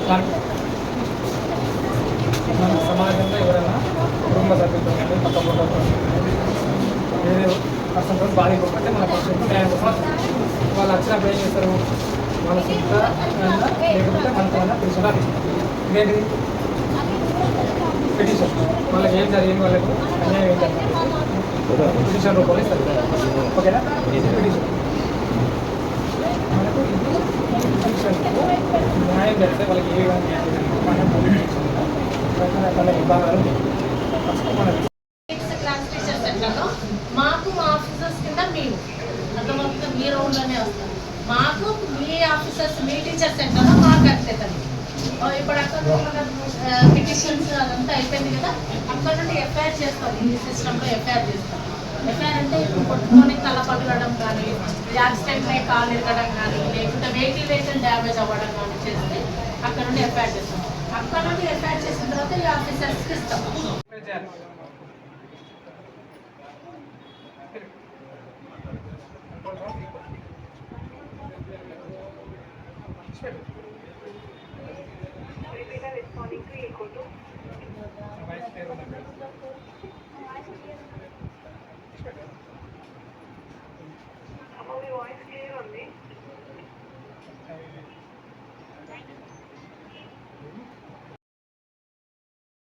దానికి మన సమాజంలో ఎవరైనా కుటుంబ సభ్యులతో కానీ పక్క పూటతో వేరే పర్సన్తో బాధిపోతే మన పక్షంలో న్యాయం కోసం వాళ్ళు వచ్చినప్పుడు ఏం చేస్తారు, వాళ్ళ సొంత లేకపోతే మనతో పిలిచిన ఇదేంటిది పిటిషన్, వాళ్ళకి ఏం జరిగింది, వాళ్ళకు అన్యాయం ఏం జరిగింది పిటిషన్ రూపంలో ఇస్తారు. ఓకేనా, పిటిషన్ మనకు పిటిషన్ న్యాయం జరిగితే వాళ్ళకి ఏ విధంగా న్యాయం జరిగింది మనం రకరకాల విభాగాలు మాకు మా ఆఫీసర్స్ కింద మేము అర్థమవుతుంది, మీ రౌండ్లోనే వస్తాం. మాకు మీ ఆఫీసర్స్ మీ టీచర్ సెంటర్లో మాకు అట్లేదు. ఇప్పుడు అక్కడ పిటిషన్స్ అదంతా అయిపోయింది కదా, అక్కడ నుండి ఎఫ్ఐఆర్ చేస్తాం. ఈ సిస్టంలో ఎఫ్ఐఆర్ చేస్తాం. ఎఫ్ఐఆర్ అంటే ఇప్పుడు కొట్టుకొని కళ్ళ పగలడం కానీ, యాక్సిడెంట్ అయి కాలు ఇరగడం కానీ, లేకుంటే వెహికల్ డ్యామేజ్ అవ్వడం కానీ చేస్తే అక్కడ నుండి ఎఫ్ఐఆర్ చేస్తాం. అక్కడ నుండి ఎఫ్ఐఆర్ చేసిన తర్వాత ఈ ఆఫీసర్స్కి ఇస్తాం. Responding to